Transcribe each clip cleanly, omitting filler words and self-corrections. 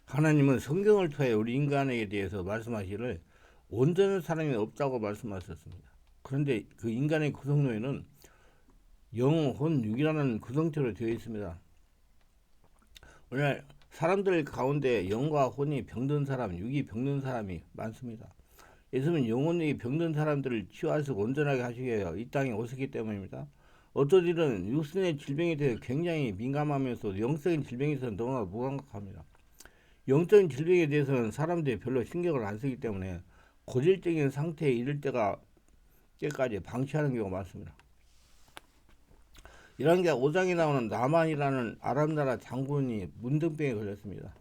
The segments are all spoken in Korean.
하나님은 성경을 통해 우리 인간에게 대해서 말씀하시기를 온전한 사람이 없다고 말씀하셨습니다. 그런데 그 인간의 구성로에는 영, 혼, 육이라는 구성체로 되어 있습니다. 오늘 사람들 가운데 영과 혼이 병든 사람, 육이 병든 사람이 많습니다. 예수님은 영혼이 병든 사람들을 치유하시고 온전하게 하시기 위해 이 땅에 오셨기 때문입니다. 어떤 일은 육신의 질병에 대해 굉장히 민감하면서 영적인 질병에 대해서는 너무나 무감각합니다. 영적인 질병에 대해서는 사람들이 별로 신경을 안 쓰기 때문에 고질적인 상태에 이를 때까지 방치하는 경우가 많습니다. 이런 게 5장에 나오는 나만이라는 아람 나라 장군이 문둥병에 걸렸습니다.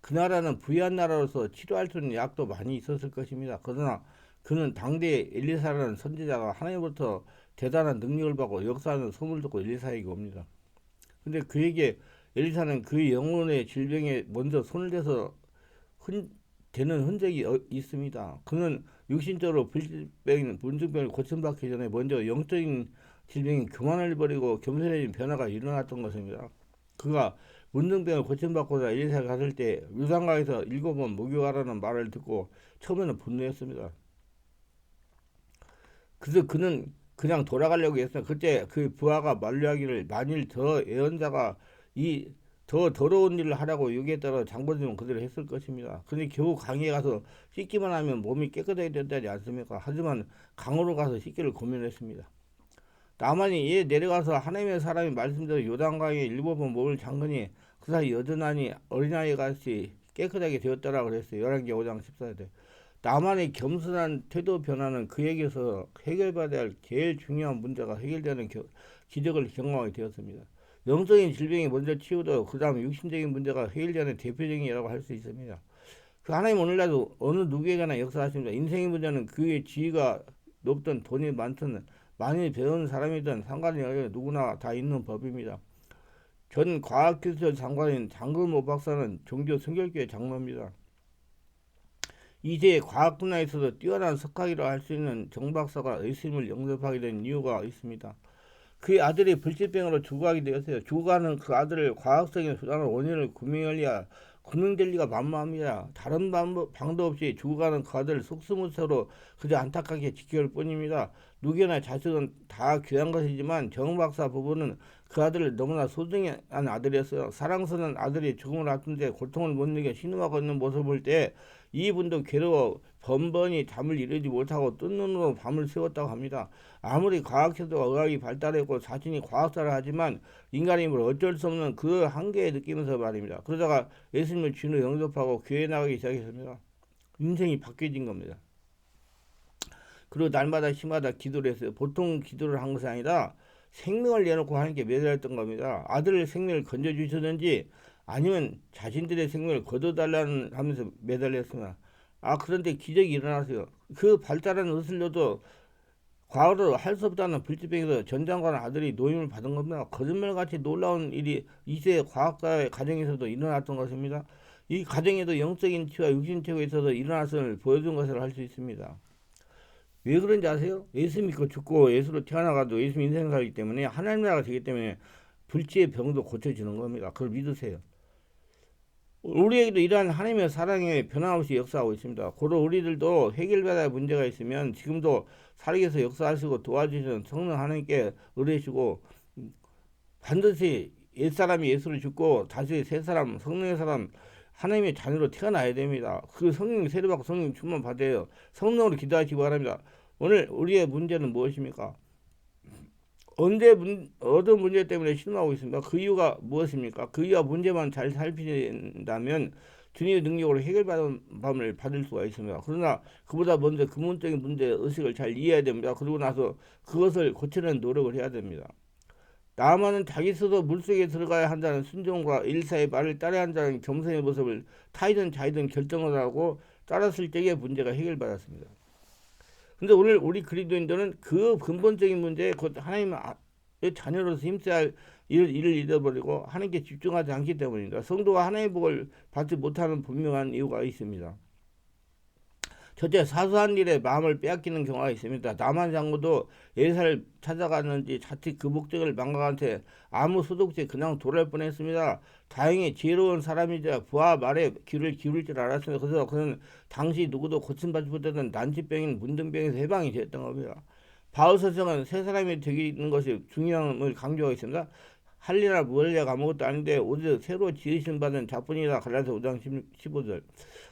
그 나라는 부유한 나라로서 치료할 수 있는 약도 많이 있었을 것입니다. 그러나 그는 당대 엘리사라는 선지자가 하나님부터 대단한 능력을 받고 역사하는 소문을 듣고 엘리사에게 옵니다. 근데 그에게 엘리사는 그의 영혼의 질병에 먼저 손을 대서 되는 흔적이 있습니다. 그는 육신적으로 문둥병을 고침받기 전에 먼저 영적인 질병이 교만을 버리고 겸손해진 변화가 일어났던 것입니다. 그가 문둥병을 고침받고자 엘리사가 갔을 때 유단강에서 7번 목욕하라는 말을 듣고 처음에는 분노했습니다. 그래서 그는 그냥 돌아가려고 했어요. 그때 그 부하가 만류하기를 만일 더 예언자가 이 더 더러운 일을 하라고 요구했다가 장본인은 그대로 했을 것입니다. 근데 겨우 강에 가서 씻기만 하면 몸이 깨끗하게 된다지 않습니까? 하지만 강으로 가서 씻기를 고민했습니다. 나만이 내려가서 하나님의 사람이 말씀대로 요단강에 7번 목을 잠그니 그 사이 여전하니 어린아이 같이 깨끗하게 되었다라고 그랬어요. 11개 5장 14절. 나만의 겸손한 태도 변화는 그에게서 해결받아야 할 제일 중요한 문제가 해결되는 기적을 경험하게 되었습니다. 영적인 질병이 먼저 치유되고 그 다음 육신적인 문제가 해결되는 대표적이라고 할 수 있습니다. 그 하나님 오늘날도 어느 누구에게나 역사하십니다. 인생의 문제는 그의 지위가 높든 돈이 많든 많이 배운 사람이든 상관이 없이 누구나 다 있는 법입니다. 전 과학기술 장관인 장근모 박사는 종교 성결교회 장로입니다. 이제 과학 분야에서도 뛰어난 석학이라 할 수 있는 정 박사가 예수님을 영접하게 된 이유가 있습니다. 그의 아들이 불치병으로 죽어가게 되었어요. 죽어가는 그 아들을 과학적인 수단으로 원인을 구명될 리가 만무합니다. 다른 방도 없이 죽어가는 그 아들을 속수무책으로 그저 안타깝게 지켜올 뿐입니다. 누구나 자식은 다 귀한 것이지만 정 박사 부부는 그 아들을 너무나 소중한 아들이었어요. 사랑스러운 아들이 죽음을 앞둔데 고통을 못 느껴 신음하고 있는 모습을 볼 때 이분도 괴로워 번번이 잠을 이루지 못하고 뜬 눈으로 밤을 새웠다고 합니다. 아무리 과학기술과 의학이 발달했고 자신이 과학자라 하지만 인간임으로 어쩔 수 없는 그 한계에 느끼면서 말입니다. 그러다가 예수님을 주인으로 영접하고 교회 나가기 시작했습니다. 인생이 바뀌어진 겁니다. 그리고 날마다 시마다 기도를 했어요. 보통 기도를 한 것이 아니라 생명을 내놓고 하나님께 매달렸던 겁니다. 아들의 생명을 건져주시든지 아니면 자신들의 생명을 거둬달라는 하면서 매달렸습니다. 그런데 기적이 일어났어요. 그 발달한 의술로도 과거로 할 수 없다는 불치병에서 전장관 아들이 노임을 받은 겁니다. 거짓말같이 놀라운 일이 이세 과학자의 가정에서도 일어났던 것입니다. 이 가정에도 영적인 치와 육신 치가 있어서 일어났음을 보여준 것을 할 수 있습니다. 왜 그런지 아세요? 예수 믿고 죽고 예수로 태어나가도 예수 인생 살기 때문에 하나님 나라가 되기 때문에 불치의 병도 고쳐지는 겁니다. 그걸 믿으세요. 우리에게도 이러한 하나님의 사랑에 변함없이 역사하고 있습니다. 고로 우리들도 해결받아야 할 문제가 있으면 지금도 살아계서 역사하시고 도와주시는 성령 하나님께 의뢰하시고 반드시 옛사람이 예수를 죽고 다시 새 사람 성령의 사람 하나님의 자녀로 태어나야 됩니다. 그 성령 세례받고 성령 충만 받아요. 성령으로 기도하시기 바랍니다. 오늘 우리의 문제는 무엇입니까? 어떤 문제 때문에 실망하고 있습니까? 그 이유가 무엇입니까? 그 이유와 문제만 잘 살피신다면 주님의 능력으로 해결받은 밤을 받을 수가 있습니다. 그러나 그보다 먼저 근본적인 문제 의식을 잘 이해해야 됩니다. 그러고 나서 그것을 고치는 노력을 해야 됩니다. 나만은 자기 스스로 물속에 들어가야 한다는 순종과 일사의 말을 따라야 한다는 겸손의 모습을 타이든 자이든 결정을 하고 따랐을 때의 문제가 해결받았습니다. 근데 오늘 우리 그리스도인들은 그 근본적인 문제에 곧 하나님의 자녀로서 힘써야 할 일을 잃어버리고 하나님께 집중하지 않기 때문입니다. 성도가 하나님의 복을 받지 못하는 분명한 이유가 있습니다. 첫째, 사소한 일에 마음을 빼앗기는 경우가 있습니다. 남한 장군도 예사를 찾아갔는지 자칫 그 목적을 망각한 채 아무 소득 없이 그냥 돌아올 뻔했습니다. 다행히 지혜로운 사람이자 부하 말에 귀를 기울일 줄 알았습니다. 그래서 그는 당시 누구도 고침받지 못했던 난치병인 문둥병에서 해방이 됐던 겁니다. 바울 선생은 새 사람이 되는 것이 중요함을 강조하고 있습니다. 할리나 무할리가 아무것도 아닌데 오직 새로 지으심 받은 자뿐이다. 갈라서 5장 15절.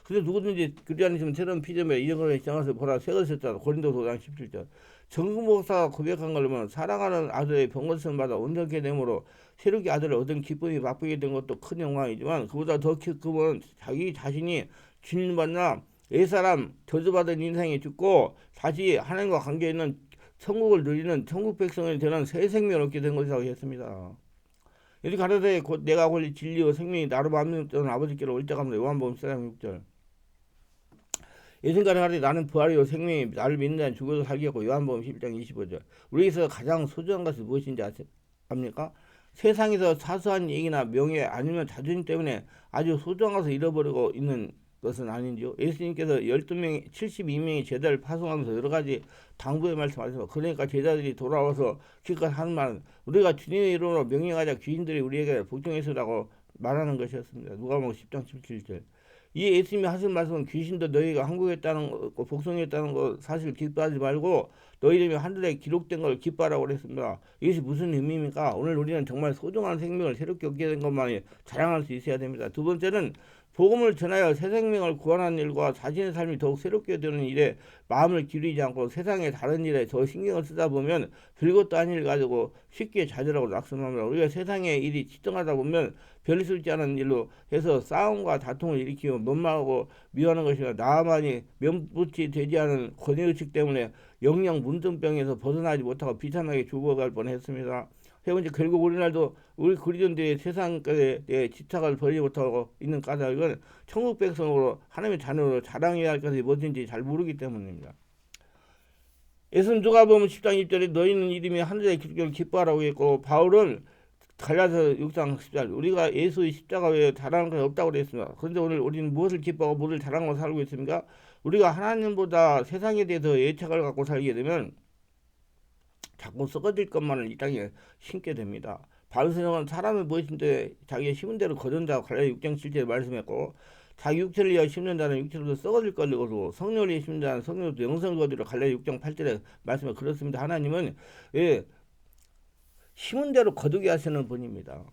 그래서 누구든지 그리하시면 새로운 피조물에 이런 것을 시작해서 보라 새 것을 썼다. 고린도서 5장 17절. 정금 목사가 고백한 걸로면 사랑하는 아들의 병고침을 받아 온전케 되므로 새롭게 아들을 얻은 기쁨이 맛보게 된 것도 큰 영광이지만 그보다 더 기쁨은 자기 자신이 주님 만나 옛사람 저주받은 인생이 죽고 다시 하나님과 관계 있는 천국을 누리는 천국 백성이 되는 새 생명을 얻게 된 것이라고 했습니다. 여기 가로되 곧 내가 권리 진리와 생명이 나로 만들었던 아버지께로 올 때가 요한복음 4장 6절. 예수님께서 가로되 나는 부활이요 생명이 나를 믿는 자는 죽어도 살겠고 요한복음 11장 25절. 우리에게서 가장 소중한 것이 무엇인지 압니까? 세상에서 사소한 얘기나 명예 아니면 자존심 때문에 아주 소중한 것을 잃어버리고 있는 것은 아닌지요. 예수님께서 12명이 72명의 제자를 파송하면서 여러 가지 당부의 말씀하셔서 그러니까 제자들이 돌아와서 기껏 하는 말은 우리가 주님의 이름으로 명령하자 귀신들이 우리에게 복종했으라고 말하는 것이었습니다. 누가복음 10장 17절. 이 예수님이 하신 말씀은 귀신도 너희가 항복했다는 거, 복종했다는 거 사실 기뻐하지 말고 너희 이름이 하늘에 기록된 걸 기뻐하라고 그랬습니다. 이것이 무슨 의미입니까? 오늘 우리는 정말 소중한 생명을 새롭게 얻게 된 것만이 자랑할 수 있어야 됩니다. 두 번째는 복음을 전하여 새 생명을 구원하는 일과 자신의 삶이 더욱 새롭게 되는 일에 마음을 기울이지 않고 세상의 다른 일에 더 신경을 쓰다 보면 별것도 아닌 일 가지고 쉽게 좌절하고 낙심합니다. 우리가 세상의 일이 치등하다 보면 별수있지 않은 일로 해서 싸움과 다툼을 일으키고 못마하고 미워하는 것이나 나만이 면붙이 되지 않은 권위의식 때문에 영영 문둥병에서 벗어나지 못하고 비참하게 죽어갈 뻔했습니다. 세 번째, 결국 우리날도 우리 그리스도인들의 세상에 집착을 버리지 못하고 있는 까닭은 천국 백성으로 하나님의 자녀로 자랑해야 할 것이 무엇인지 잘 모르기 때문입니다. 예수는 누가복음 10장 1절에 너희는 이름이 하늘에 기록되기를 기뻐하라고 했고 바울은 갈라디아서 6장 10절 우리가 예수의 십자가 외에 자랑할 것이 없다고 그랬습니다. 그런데 오늘 우리는 무엇을 기뻐하고 무엇을 자랑하고 살고 있습니까? 우리가 하나님보다 세상에 대해서 애착을 갖고 살게 되면 자꾸 썩어질 것만을 이 땅에 심게 됩니다. 바울 선생은 사람은 무엇인데 자기의 심은 대로 거둔다고 갈라디아 6장 7절에 말씀했고 자기 육체를 위하여 심는 자는 육체로도 썩어질 것이고 성령을 위하여 심는 자는 성령으로도 영생을 거두리라 갈라디아 6장 8절에 말씀해 그렇습니다. 하나님은 심은 대로 거두게 하시는 분입니다.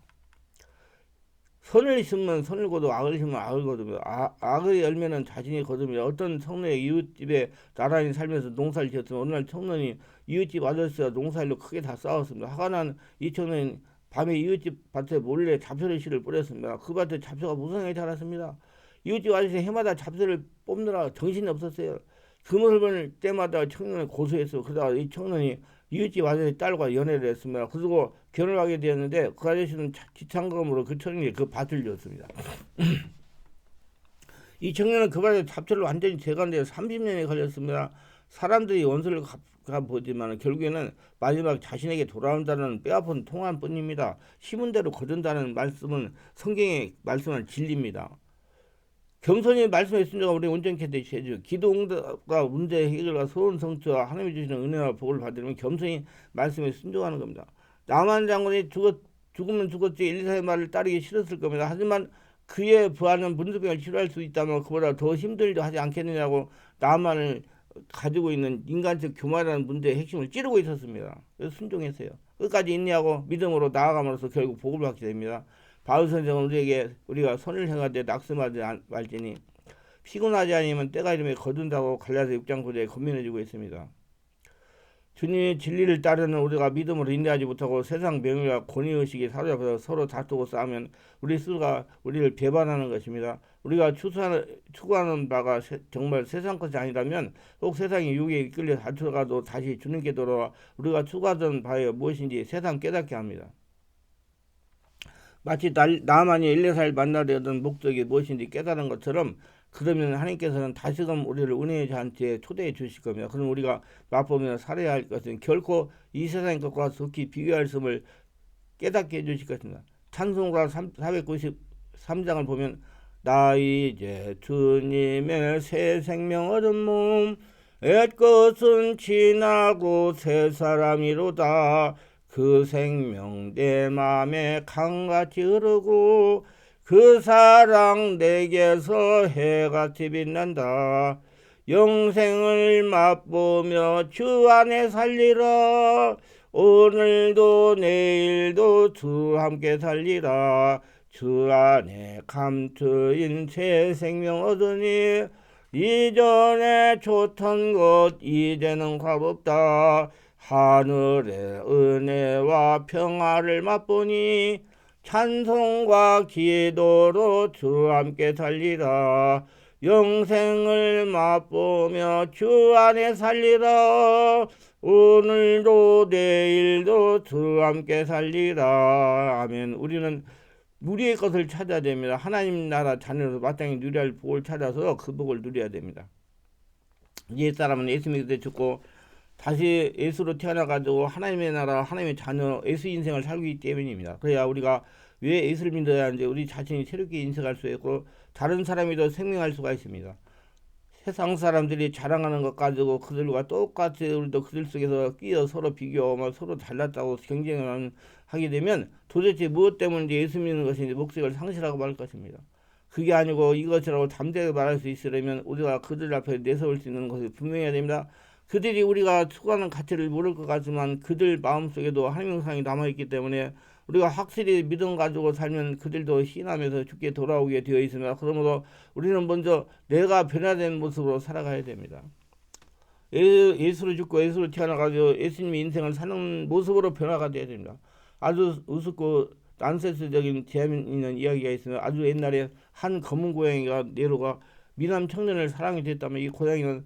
선을 심으면 선을 거두고 악을 심으면 악을 거두며 악의 열매는 자신이 거두며 어떤 청년의 이웃집에 나란히 살면서 농사를 지었으면 어느 날 청년이 이웃집 아저씨와 농사일로 크게 다 싸웠습니다. 화가 난 이 청년이 밤에 이웃집 밭에 몰래 잡초를 씨를 뿌렸습니다. 그 밭에 잡초가 무성하게 자랐습니다. 이웃집 아저씨 해마다 잡초를 뽑느라 정신이 없었어요. 그 모습을 볼 때마다 청년을 고소했어. 그러다가 이 청년이 이웃집 아저씨 딸과 연애를 했습니다. 그리고 결혼하게 되었는데 그 아저씨는 지참금으로 그 청년이 그 밭을 줬습니다. 이 청년은 그 밭에 잡초를 완전히 제거하는데 30년이 걸렸습니다. 사람들이 원수를 갚아보지만 결국에는 마지막 자신에게 돌아온다는 뼈아픈 통화뿐입니다. 심은 대로 거둔다는 말씀은 성경의 말씀은 진리입니다. 겸손히 말씀의 순종과 우리 온전케 되시죠. 기도 응답과 문제 해결과 소원 성취와 하나님이 주시는 은혜와 복을 받으려면 겸손히 말씀에 순종하는 겁니다. 남한 장군이 죽으면 죽었지 1, 2, 4의 말을 따르기 싫었을 겁니다. 하지만 그의 부하는 문둥병을 치료할 수 있다면 그보다 더 힘든 일도 하지 않겠느냐고 남한을 가지고 있는 인간적 교만이라는 문제의 핵심을 찌르고 있었습니다. 그래서 순종했어요. 끝까지 인내하고 믿음으로 나아감으로써 결국 복을 받게 됩니다. 바울 선생은 우리에게 우리가 선을 행하되 낙심하지 말지니 피곤하지 않으면 때가 이르면 거둔다고 갈라디아 6장 9절에 권면해주고 있습니다. 주님의 진리를 따르는 우리가 믿음으로 인내하지 못하고 세상 명예와 권위의식에 사로잡혀서 서로 다투고 싸우면 우리 스스로가 우리를 배반하는 것입니다. 우리가 추구하는 바가 정말 세상 것이 아니라면 혹 세상의 유혹에 이끌려 다투다가도 다시 주님께 돌아와 우리가 추구하던 바에 무엇인지 세상 깨닫게 합니다. 마치 나만이 1, 2, 4일 만나려던 목적이 무엇인지 깨달은 것처럼 그러면 하나님께서는 다시금 우리를 은혜의 잔치에 초대해 주실 겁니다. 그럼 우리가 맛보며 살아야 할 것은 결코 이 세상의 것과 속히 비교할 수 없을 깨닫게 해주실 것입니다. 찬송가 493장을 보면 나 이제 주님의 새 생명 얻은 몸 옛것은 지나고 새 사람이로다. 그 생명 내 맘에 강같이 흐르고 그 사랑 내게서 해같이 빛난다. 영생을 맛보며 주 안에 살리라. 오늘도 내일도 주 함께 살리라. 주 안에 감추인 새 생명 얻으니 이전에 좋던 것 이제는 값없다. 하늘의 은혜와 평화를 맛보니 찬송과 기도로 주 함께 살리라. 영생을 맛보며 주 안에 살리라. 오늘도 내일도 주 함께 살리라. 아멘. 우리는 우리의 것을 찾아야 됩니다. 하나님 나라 자녀로서 마땅히 누려야 할 복을 찾아서 그 복을 누려야 됩니다. 옛사람은 예수 믿을 때 죽고 다시 예수로 태어나가지고 하나님의 나라, 하나님의 자녀, 예수 인생을 살기 때문입니다. 그래야 우리가 왜 예수를 믿어야 하는지 우리 자신이 새롭게 인식할 수 있고 다른 사람이 더 생명할 수가 있습니다. 세상 사람들이 자랑하는 것 가지고 그들과 똑같이 우리도 그들 속에서 끼어 서로 비교하고 서로 잘났다고 경쟁을 하게 되면 도대체 무엇 때문인지 예수 믿는 것인지 목적을 상실하고 말 것입니다. 그게 아니고 이것이라고 담대하게 말할 수 있으려면 우리가 그들 앞에 내세울 수 있는 것이 분명해야 됩니다. 그들이 우리가 추구하는 가치를 모를 것 같지만 그들 마음속에도 하나님의 사랑이 남아있기 때문에 우리가 확실히 믿음 가지고 살면 그들도 신하면서 죽게 돌아오게 되어 있습니다. 그러므로 우리는 먼저 내가 변화된 모습으로 살아가야 됩니다. 예수를 죽고 예수를 태어나가지고 예수님의 인생을 사는 모습으로 변화가 되어야 됩니다. 아주 우습고 난센스적인 재미있는 이야기가 있으면 아주 옛날에 한 검은 고양이가 네로가 미남 청년을 사랑이 됐다면 이 고양이는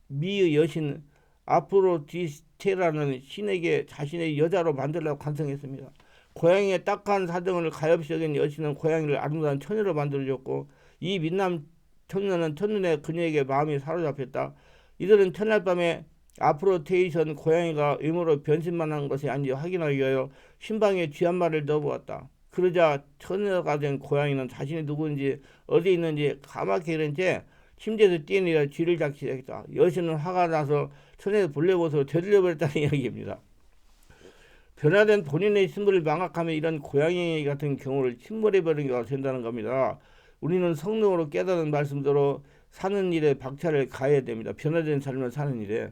미의 여신 아프로디테라는 신에게 자신의 여자로 만들려고 간청했습니다. 고양이의 딱한 사정을 가엾이 여긴 여신은 고양이를 아름다운 처녀로 만들어줬고 이 민남 청년은 첫눈에 그녀에게 마음이 사로잡혔다. 이들은 첫날 밤에 아프로테이션 고양이가 의무로 변신만 한 것이 아닌지 확인하기 위하여 신방에 쥐 한 마리를 넣어보았다. 그러자 처녀가 된 고양이는 자신이 누구인지 어디 있는지 까맣게 잃은 채 침대에서 뛰어내려 쥐를 잡기 시작했다. 여신은 화가 나서 처녀의 블랙옷으로 되돌려버렸다는 이야기입니다. 변화된 본인의 신분을 망각하며 이런 고양이 같은 경우를 침몰해버린 게 된다는 겁니다. 우리는 성령으로 깨달은 말씀대로 사는 일에 박차를 가해야 됩니다. 변화된 삶을 사는 일에.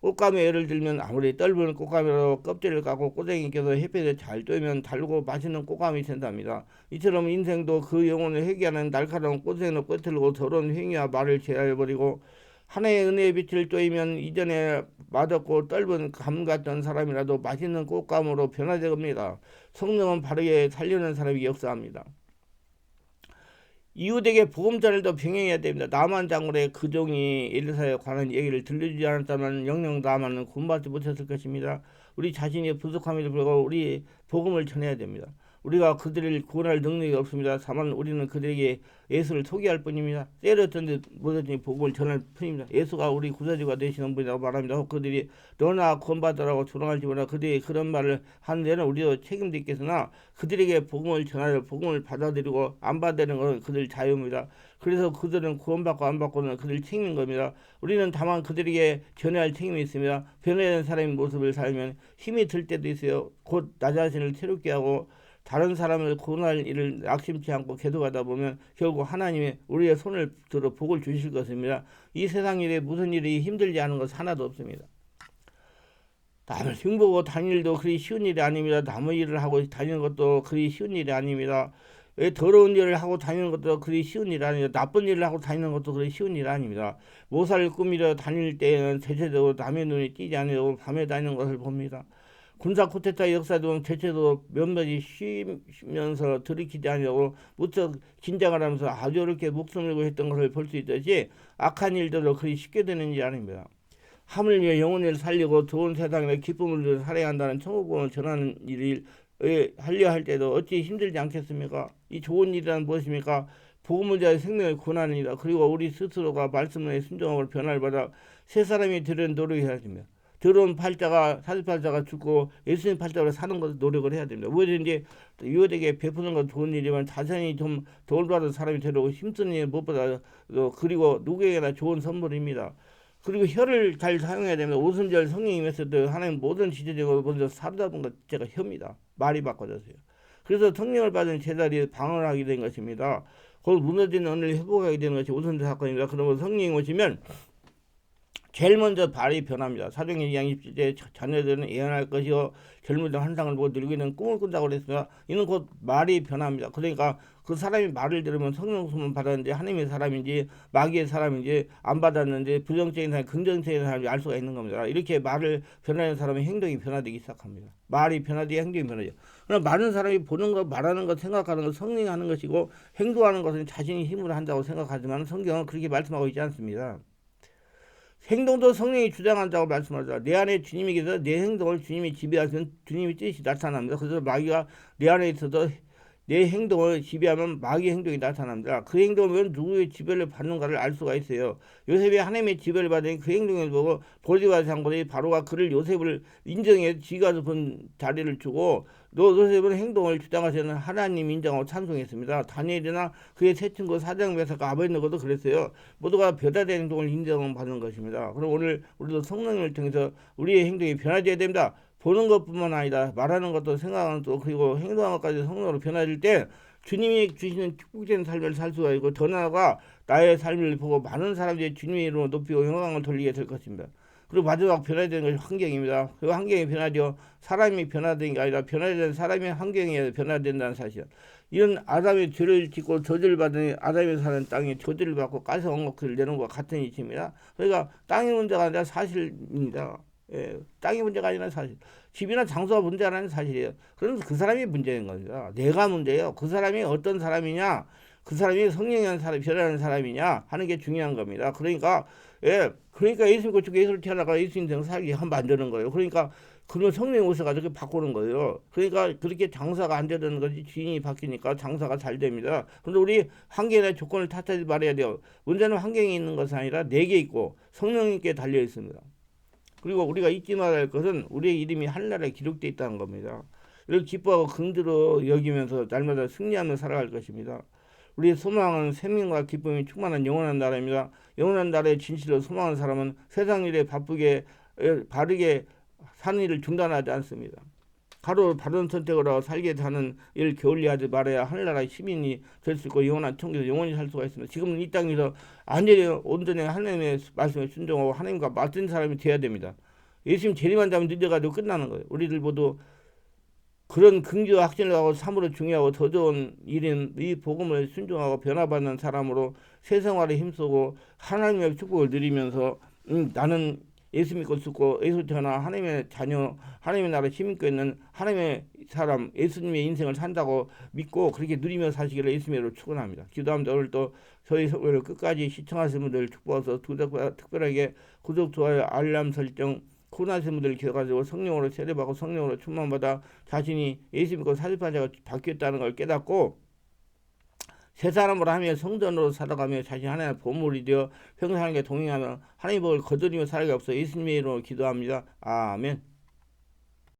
꽃가미 예를 들면 아무리 떫은 꽃가미라도 껍질을 까고 꼬쟁이 껴서 햇볕에 잘 쬐면 달고 맛있는 꽃감이 된답니다. 이처럼 인생도 그 영혼을 회개하는 날카로운 꽃생으로 꿰뚫고 더러운 행위와 말을 제하여버리고 하나의 은혜의 빛을 쬐면 이전에 맛없고 떫은 감 같던 사람이라도 맛있는 꽃감으로 변화됩니다. 성령은 바르게 살려는 사람이 역사합니다. 이웃에게 복음전을도 병행해야 됩니다. 나만 장군의 그 종이 엘리사에 관한 얘기를 들려주지 않았다면 영영 나만은 구원받지 못했을 것입니다. 우리 자신이 부족함에도 불구하고 우리 복음을 전해야 됩니다. 우리가 그들을 구원할 능력이 없습니다. 다만 우리는 그들에게 예수를 소개할 뿐입니다. 때렸던 듯 못했더니 복음을 전할 뿐입니다. 예수가 우리 구세주가 되시는 분이라고 말합니다. 그들이 너나 구원받으라고 조롱할지 몰라 그들이 그런 말을 하는 데는 우리도 책임도 있겠으나 그들에게 복음을 전하여 복음을 받아들이고 안 받아들이는 것은 그들 자유입니다. 그래서 그들은 구원받고 안 받고는 그들 책임인 겁니다. 우리는 다만 그들에게 전해야 할 책임이 있습니다. 변화된 사람의 모습을 살면 힘이 들 때도 있어요. 곧 나 자신을 새롭게 하고 다른 사람을 구원할 일을 낙심치 않고 계속하다 보면 결국 하나님이 우리의 손을 들어 복을 주실 것입니다. 이 세상 일에 무슨 일이 힘들지 않은 것 하나도 없습니다. 남을 흉보고 다니는 일도 그리 쉬운 일이 아닙니다. 남의 일을 하고 다니는 것도 그리 쉬운 일이 아닙니다. 왜 더러운 일을 하고 다니는 것도 그리 쉬운 일이 아닙니다. 나쁜 일을 하고 다니는 것도 그리 쉬운 일이 아닙니다. 모사를 꾸미려 다닐 때에는 대체적으로 남의 눈이 띄지 않으려고 밤에 다니는 것을 봅니다. 군사 쿠데타 역사도 대체도 몇몇이 쉬면서 들이키지 않으려고 무척 긴장을 하면서 아주 어렵게 목숨을 걸고 했던 것을 볼 수 있듯이 악한 일들도 그리 쉽게 되는 일이 아닙니다. 하물며 영혼을 살리고 좋은 세상에 기쁨을 살아야 한다는 천국복음을 전하는 일을 하려 할 때도 어찌 힘들지 않겠습니까? 이 좋은 일이란 무엇입니까? 복음을 자의 생명을 구원하는 일이다. 그리고 우리 스스로가 말씀에 순종하고 변화를 받아 새 사람이 되려는 노력을 해야 됩니다. 더러운 팔자가 사주팔자가 죽고 예수님 팔자로 사는 것을 노력을 해야 됩니다. 무엇인지 이웃에게 베푸는 건 좋은 일이지만 자신이 좀 도움을 받은 사람이 되려고 힘쓰는 일 무엇보다 그리고 누구에게나 좋은 선물입니다. 그리고 혀를 잘 사용해야 됩니다. 오순절 성령님에서도 하나님 모든 지체적으로 먼저 사로잡은 것 제가 혀입니다. 말이 바꿔졌어요. 그래서 성령을 받은 제자들이 방언을 하게 된 것입니다. 곧 무너진 언을 회복하게 되는 것이 오순절 사건입니다. 그러면 성령이 오시면 제일 먼저 발이 변합니다. 사도행전 2장 27절 자녀들은 예언할 것이요 젊은이들 환상을 보고 늙은이는 꿈을 꾼다고 그랬습니다. 이는 곧 말이 변합니다. 그러니까 그 사람이 말을 들으면 성령 소문 받았는지 하나님의 사람인지 마귀의 사람인지 안 받았는지 부정적인 사람 긍정적인 사람인지 알 수가 있는 겁니다. 이렇게 말을 변하는 사람의 행동이 변화되기 시작합니다. 말이 변화되기 행동이 변하죠. 그러나 많은 사람이 보는 것, 말하는 것, 생각하는 것 성령이 하는 것이고 행동하는 것은 자신이 힘으로 한다고 생각하지만 성경은 그렇게 말씀하고 있지 않습니다. 행동도 성령이 주장한다고 말씀하죠. 내 안에 주님이 계셔서 내 행동을 주님이 지배하시는 주님의 뜻이 나타납니다. 그래서 마귀가 내 안에 있어서 내 행동을 지배하면 마귀의 행동이 나타납니다. 그 행동은 누구의 지배를 받는가를 알 수가 있어요. 요셉이 하나님의 지배를 받으니 그 행동을 보고 보디발 장군이 바로가 그를 요셉을 인정해 지가 본 자리를 주고 요셉은 행동을 주장하시는 하나님 인정하고 찬송했습니다. 다니엘이나 그의 세 친구 사장 메사가 아베느고도 그랬어요. 모두가 변화된 행동을 인정받는 것입니다. 그럼 오늘 우리도 성령님을 통해서 우리의 행동이 변화되어야 됩니다. 보는 것뿐만 아니라 말하는 것도 생각하는 것도 그리고 행동하는 것까지 성령으로 변화될 때 주님이 주시는 축복된 삶을 살 수가 있고 더 나아가 나의 삶을 보고 많은 사람들이 주님의 이름으로 높이고 영광을 돌리게 될 것입니다. 그리고 마지막 변화되는 것이 환경입니다. 그 환경이 변화되어 사람이 변화되는 게 아니라 변화되는 사람의 환경이 변화된다는 사실. 이런 아담의 죄를 짓고 저주를 받은 아담이 사는 땅이 저주를 받고 가시 엉겁을 내는 것과 같은 이치입니다. 그러니까 땅의 문제가 아니라 사실입니다. 예, 땅이 문제가 아니라 사실. 집이나 장소가 문제가 아니라 사실이에요. 그래서 그 사람이 문제인 겁니다. 내가 문제예요. 그 사람이 어떤 사람이냐, 그 사람이 성령이 하는 사람, 변하는 사람이냐 하는 게 중요한 겁니다. 그러니까 예수님 고치고 예수를 태어나가 예수 인생 살게 만드는 거예요. 그러니까 그러면 성령이 오셔가지고 바꾸는 거예요. 그러니까 그렇게 장사가 안 되는 것이 주인이 바뀌니까 장사가 잘 됩니다. 그런데 우리 환경의 조건을 탓하지 말아야 돼요. 문제는 환경에 있는 것이 아니라 내게 있고 성령님께 달려 있습니다. 그리고 우리가 잊지 말아야 할 것은 우리의 이름이 하늘나라에 기록되어 있다는 겁니다. 이를 기뻐하고 긍지로 여기면서 날마다 승리하며 살아갈 것입니다. 우리의 소망은 생명과 기쁨이 충만한 영원한 나라입니다. 영원한 나라의 진실로 소망하는 사람은 세상 일에 바르게 사는 일을 중단하지 않습니다. 바로 바른 선택을 하고 살게 하는 일 게을리하지 말아야 하늘나라의 시민이 될 수 있고 영원한 천국에서 영원히 살 수가 있습니다. 지금은 이 땅에서 완전히 온전히 하나님의 말씀에 순종하고 하나님과 맞은 사람이 되어야 됩니다. 예수님 재림한 다음에 늦어가지고 끝나는 거예요. 우리들 모두 그런 긍지와 확신을 하고 참으로 중요하고 더 좋은 일인 이 복음을 순종하고 변화받는 사람으로 세상화를 힘쓰고 하나님의 축복을 누리면서 나는 예수 믿고 죽고 예수 태어나 하나님의 자녀 하나님의 나라에 힘입고 있는 하나님의 사람 예수님의 인생을 산다고 믿고 그렇게 누리며 사시기를 예수님으로 축원합니다. 기도합니다. 오늘 또 저희 설교를 끝까지 시청하시는 분들 축복해서 특별하게 구독, 좋아요, 알람 설정 고난하신 분들 기도가지고 성령으로 세례받고 성령으로 충만받아 자신이 예수 믿고 사주팔자가 바뀌었다는 걸 깨닫고 새 사람으로 하며 성전으로 살아가며 자신 하나님의 보물이 되어 평생 하나님께 동행하며 하나님의 복을 거두리며 살게 없어 예수님의 이름으로 기도합니다. 아멘.